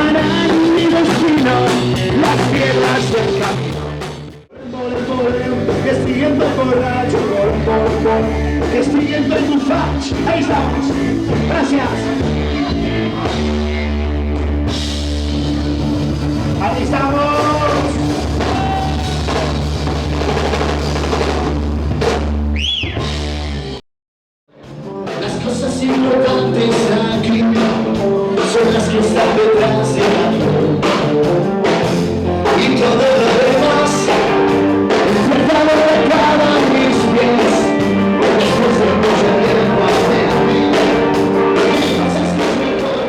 harán mi destino las piedras del camino. Que siguiendo borracho, que siguiendo en tu fach. Ahí estamos. Gracias. Ahí estamos. Las cosas importantes aquí son las que están detrás de la y todo lo demás encerrado de cada mis pies después de mucho tiempo hacia mí. Cosas que es mejor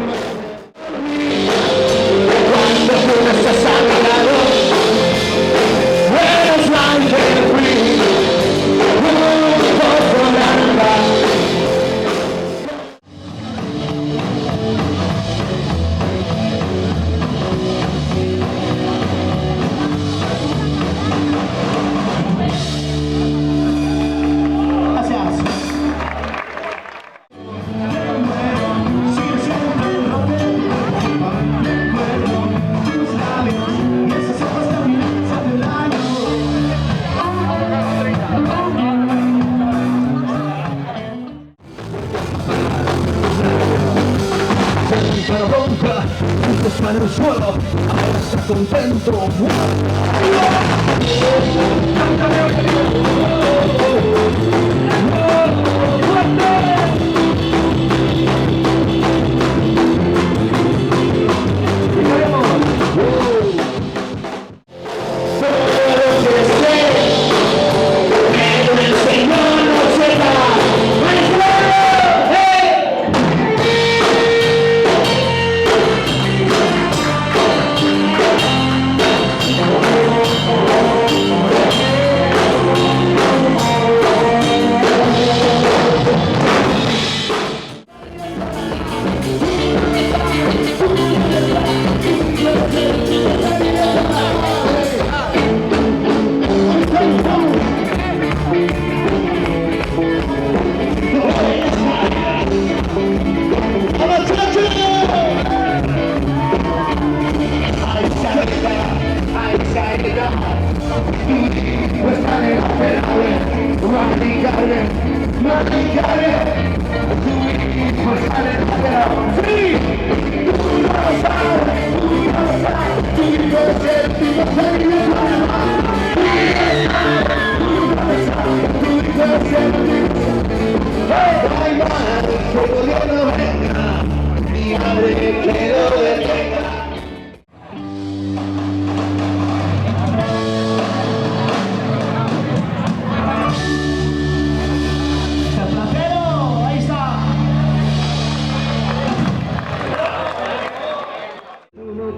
cuando tú no estás a mi lado. Eres like a free un poco larga. Para ronca, juntos para el suelo, ahora está contento.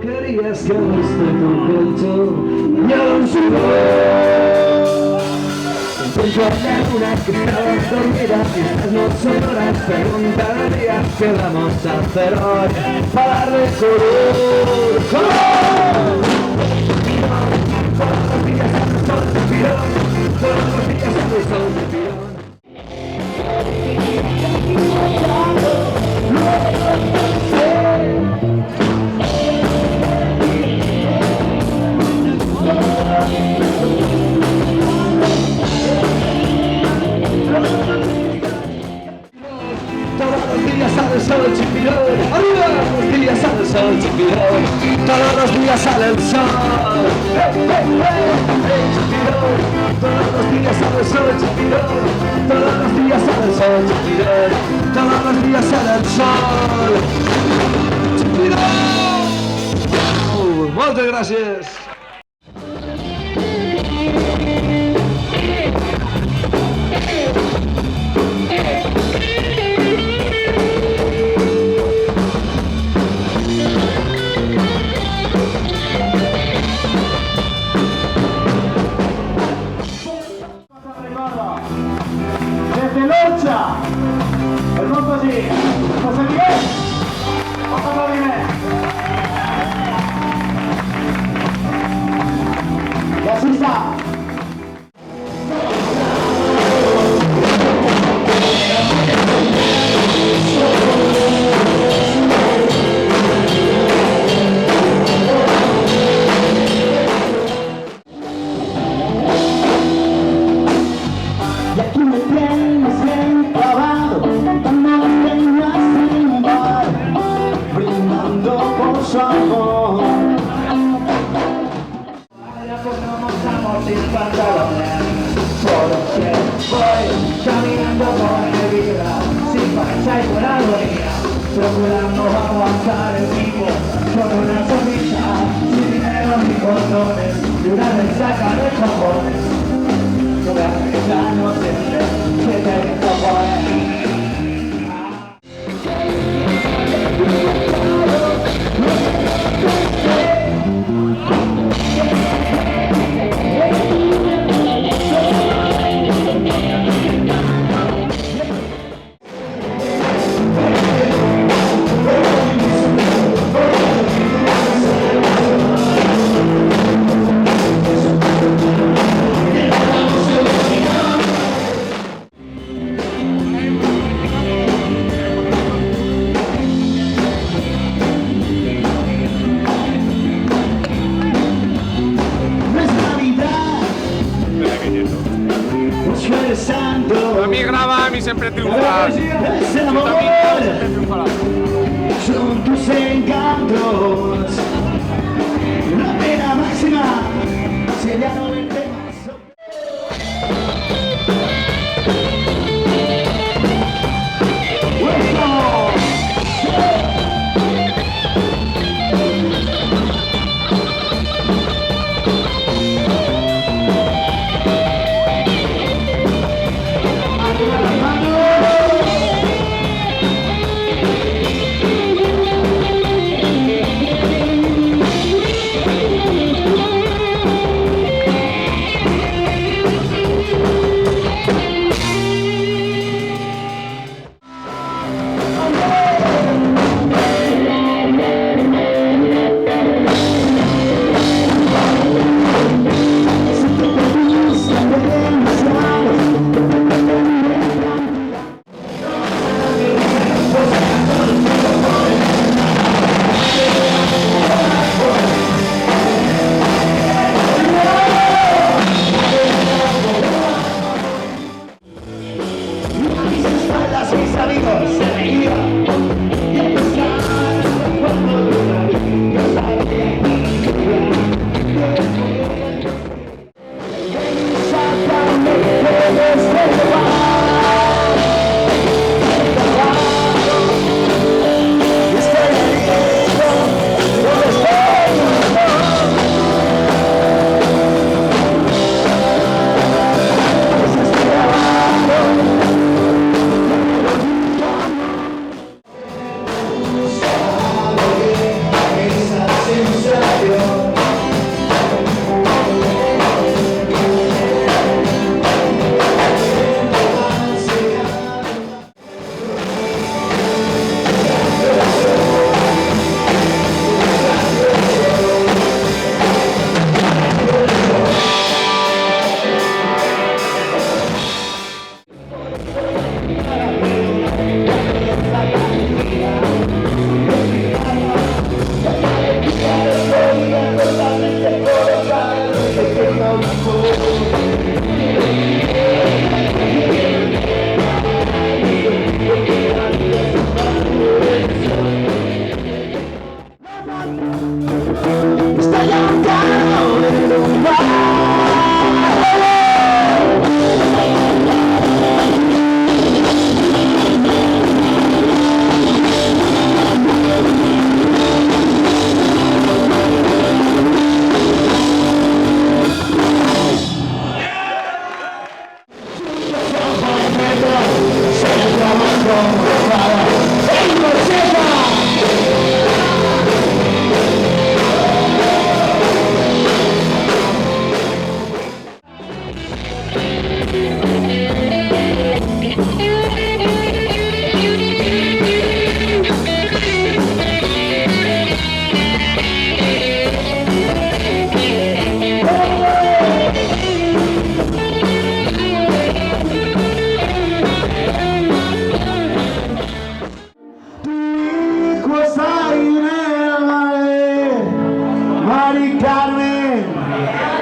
Querías que nuestro colchón ya lo subió. Encuentro a la luna que estaba dormida y estas no son horas. Preguntaría qué vamos a hacer hoy para darle color. ¡Color! Todos los días al sol de pirón, todos los días al sol de pirón. Todos los días sale el sol chipirón, arriba los días sale el sol chipirón, todos los días sale el sol, chipirón, todos los días sale el sol chipirón, todos los días sale el sol chipirón, todos los días sale el sol chipirón. Muchas gracias. Desde Locha, el monto allí, José Miguel, vamos a ver. procurando aguantar el tipo con una sonrisa, sin dinero ni condones, y una resaca de cojones. No me haces daño siempre, que te dejo por A mí graba, a mí siempre triunfa. Es el amor, son tus encantos, la pena máxima sería no verte más. Mis amigos se reían y empezaron cuando yo sabía exactamente desde el bar y estoy herido donde estoy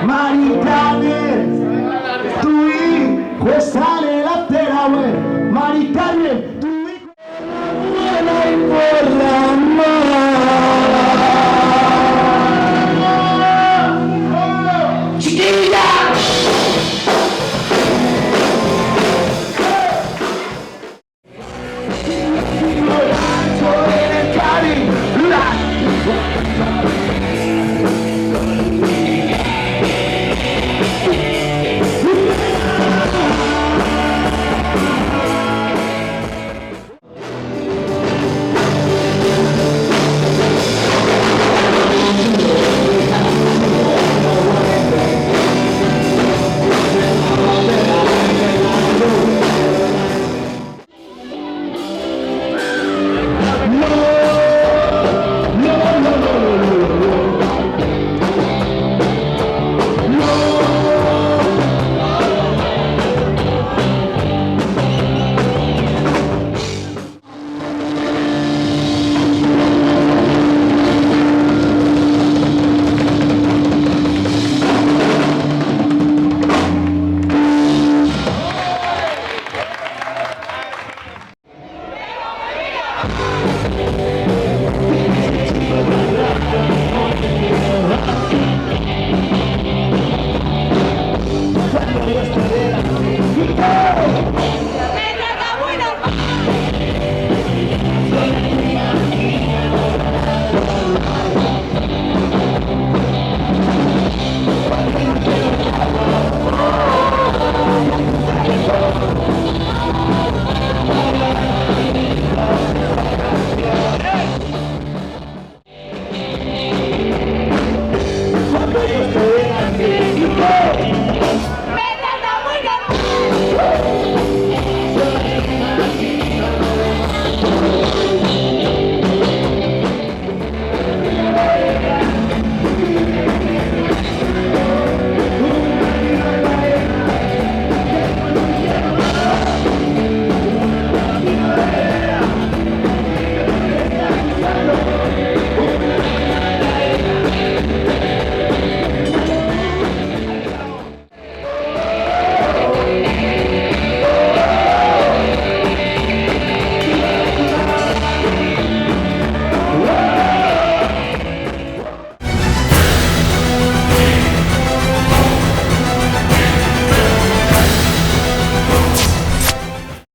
Mari Carmen, tu hijo está en la tela, Mari Carmen.